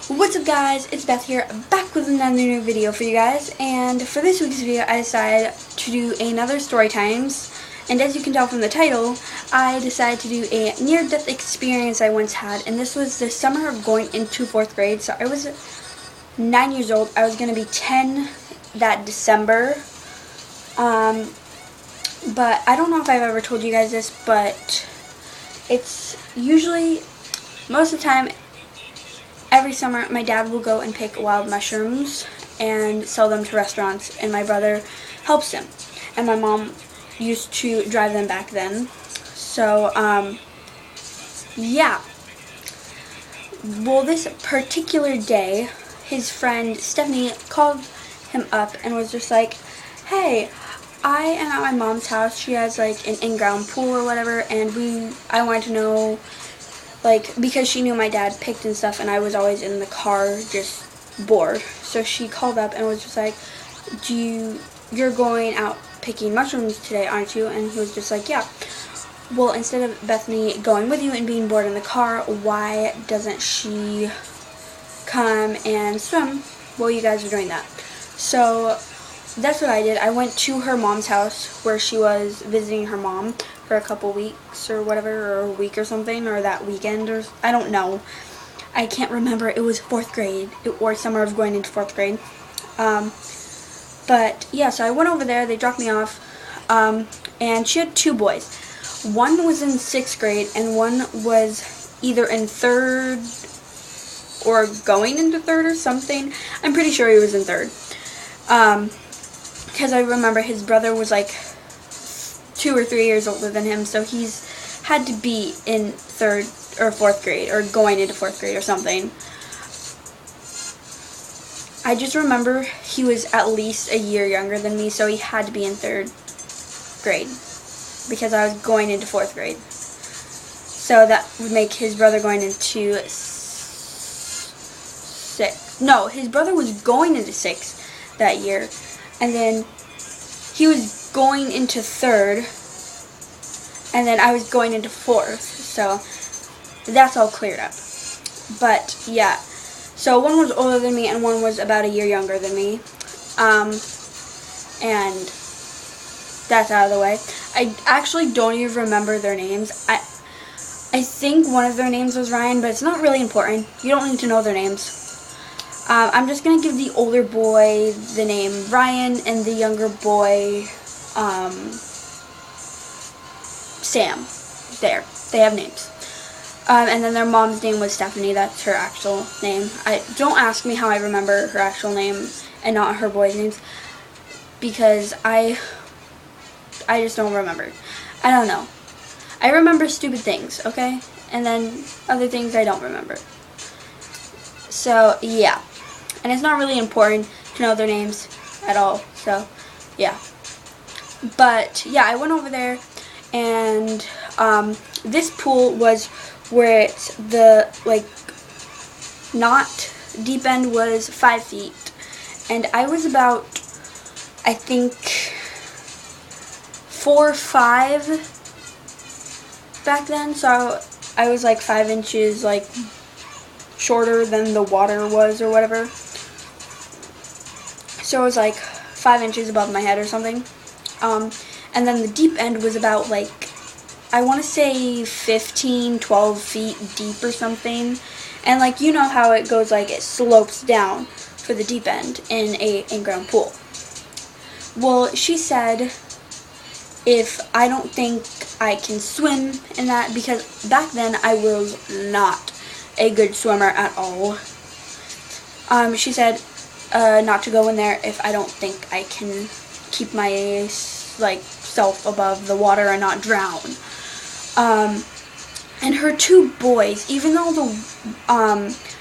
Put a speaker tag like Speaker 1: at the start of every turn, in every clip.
Speaker 1: What's up guys, it's Beth here, back with another new video for you guys, and for this week's video I decided to do another story times, and as you can tell from the title, I decided to do a near-death experience I once had, and this was the summer of going into 4th grade, so I was 9 years old. I was going to be 10 that December, but I don't know if I've ever told you guys this, but it's usually, most of the time, every summer, my dad will go and pick wild mushrooms and sell them to restaurants, and my brother helps him. And my mom used to drive them back then. So, yeah. Well, this particular day, his friend Stephanie called him up and was just like, hey, I am at my mom's house. She has like an in-ground pool or whatever, and I wanted to know, like, because she knew my dad picked and stuff, and I was always in the car just bored. So she called up and was just like, you're going out picking mushrooms today, aren't you? And he was just like, yeah. Well, instead of Bethany going with you and being bored in the car, why doesn't she come and swim while you guys are doing that? So that's what I did. I went to her mom's house where she was visiting her mom for a couple weeks or whatever, or a week or something, or that weekend, or I don't know. I can't remember. It was 4th grade, or summer of going into 4th grade. But yeah, so I went over there. They dropped me off, and she had 2 boys. One was in 6th grade, and one was either in 3rd or going into 3rd or something. I'm pretty sure he was in 3rd. Because I remember his brother was like 2 or 3 years older than him, so he's had to be in 3rd or 4th grade, or going into 4th grade or something. I just remember he was at least a year younger than me, so he had to be in 3rd grade, because I was going into 4th grade. So that would make his brother going into 6th. No, his brother was going into 6th that year, and then he was going into 3rd, and then I was going into 4th, so that's all cleared up. But yeah, so one was older than me and one was about a year younger than me, and that's out of the way. I actually don't even remember their names. I think one of their names was Ryan, but it's not really important. You don't need to know their names. I'm just going to give the older boy the name Ryan and the younger boy, Sam. There. They have names. And then their mom's name was Stephanie. That's her actual name. Don't ask me how I remember her actual name and not her boys' names, because I just don't remember. I don't know. I remember stupid things, okay? And then other things I don't remember. So, yeah. And it's not really important to know their names at all. So, yeah. But, yeah, I went over there, and this pool was where it's the, like, not deep end was 5 feet. And I was about, I think, 4 or 5 back then. So I was like 5 inches, like, shorter than the water was or whatever. So it was like 5 inches above my head or something. And then the deep end was about, like, I want to say 15, 12 feet deep or something. And, like, you know how it goes, like, it slopes down for the deep end in a in-ground pool. Well, she said if I don't think I can swim in that, because back then I was not a good swimmer at all. She said not to go in there if I don't think I can keep my, like, self above the water and not drown. And her 2 boys, even though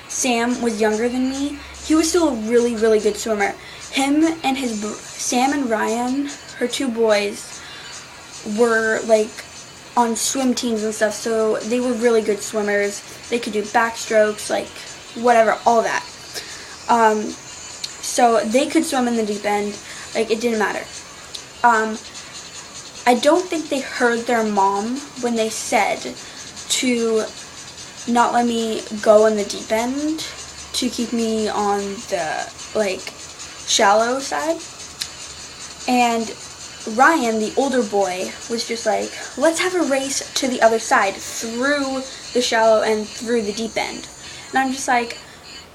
Speaker 1: Sam was younger than me, he was still a really, really good swimmer. Him and Sam and Ryan, her 2 boys, were, like, on swim teams and stuff, so they were really good swimmers. They could do backstrokes, like, whatever, all that. So they could swim in the deep end, like, it didn't matter. I don't think they heard their mom when they said to not let me go in the deep end, to keep me on the, like, shallow side. And Ryan, the older boy, was just like, let's have a race to the other side through the shallow and through the deep end. And I'm just like,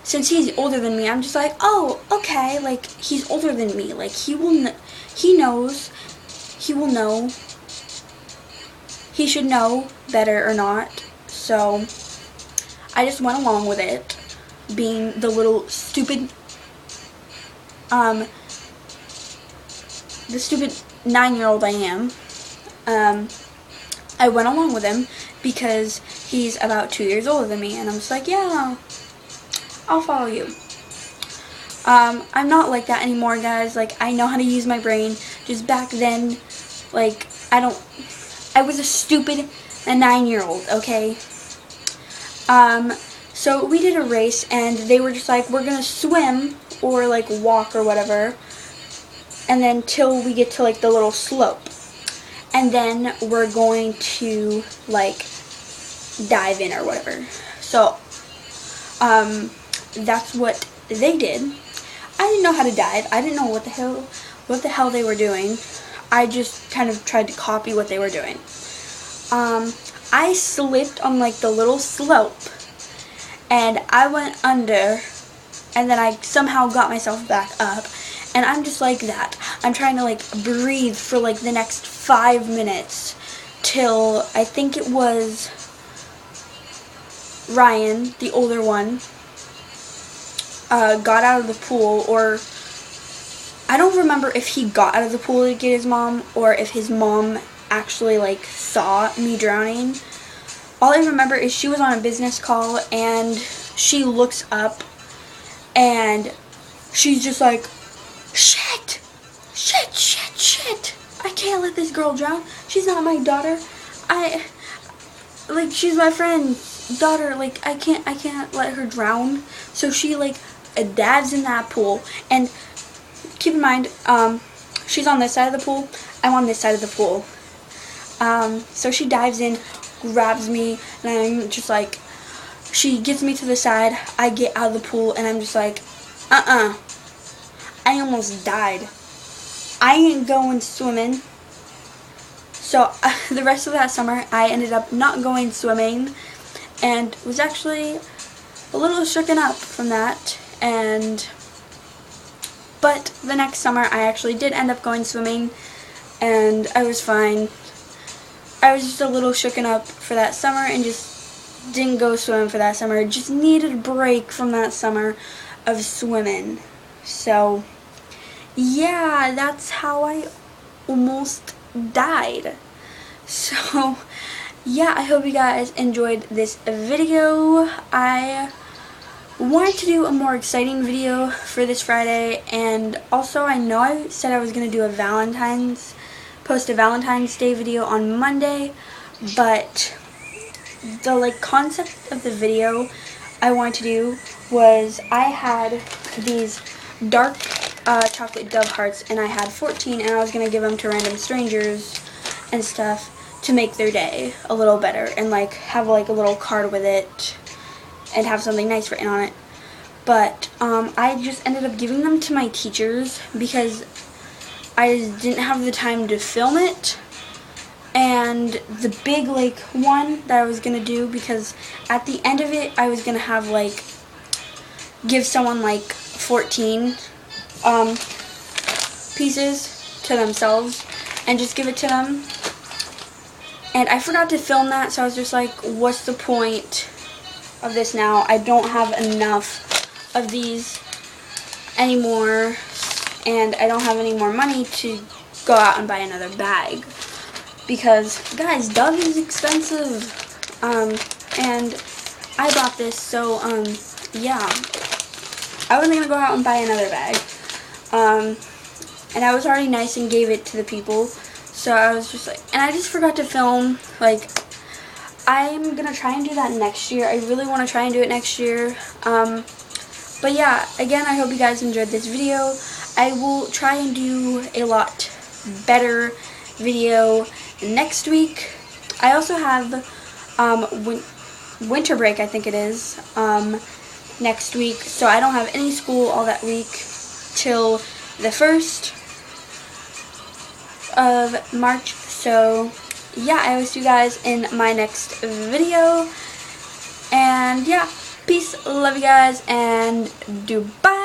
Speaker 1: since he's older than me, I'm just like, oh, okay, like, he's older than me. Like, he will know. He should know better or not. So I just went along with it, being the little stupid, the stupid 9-year-old I am. I went along with him because he's about 2 years older than me, and I'm just like, yeah, I'll follow you. I'm not like that anymore, guys. Like, I know how to use my brain. Just back then, like, I was a stupid 9-year-old, okay? So we did a race, and they were just like, we're gonna swim or like walk or whatever, and then till we get to like the little slope, and then we're going to like dive in or whatever. So that's what they did. I didn't know how to dive. I didn't know what the hell they were doing. I just kind of tried to copy what they were doing. I slipped on like the little slope, and I went under, and then I somehow got myself back up, and I'm just like that. I'm trying to like breathe for like the next 5 minutes till I think it was Ryan, the older one, got out of the pool, or I don't remember if he got out of the pool to get his mom or if his mom actually like saw me drowning. All I remember is she was on a business call, and she looks up and she's just like, shit, I can't let this girl drown. She's not my daughter. She's my friend's daughter. Like, I can't let her drown. So she like dives in that pool, and keep in mind, she's on this side of the pool, I'm on this side of the pool. So she dives in, grabs me, and I'm just like, she gets me to the side, I get out of the pool, and I'm just like, I almost died. I ain't going swimming. So the rest of that summer, I ended up not going swimming, and was actually a little shooken up from that. But the next summer, I actually did end up going swimming, and I was fine. I was just a little shooken up for that summer and just didn't go swimming for that summer. Just needed a break from that summer of swimming. So, yeah, that's how I almost died. So, yeah, I hope you guys enjoyed this video. I wanted to do a more exciting video for this Friday, and also I know I said I was going to do post a Valentine's Day video on Monday, but the like concept of the video I wanted to do was I had these dark chocolate dove hearts, and I had 14, and I was going to give them to random strangers and stuff to make their day a little better, and like have like a little card with it and have something nice written on it. But I just ended up giving them to my teachers because I just didn't have the time to film it. And the big like one that I was gonna do, because at the end of it I was gonna have like give someone like 14 pieces to themselves and just give it to them. And I forgot to film that, so I was just like, what's the point of this now? I don't have enough of these anymore, and I don't have any more money to go out and buy another bag, because guys, Dove is expensive, and I bought this, so yeah, I wasn't gonna go out and buy another bag, and I was already nice and gave it to the people, so I was just like, and I just forgot to film. Like, I'm gonna try and do that next year. I really want to try and do it next year. But yeah, again, I hope you guys enjoyed this video. I will try and do a lot better video next week. I also have winter break, I think it is, next week. So I don't have any school all that week till the 1st of March. So yeah, I will see you guys in my next video. And yeah, peace, love you guys, and do bye.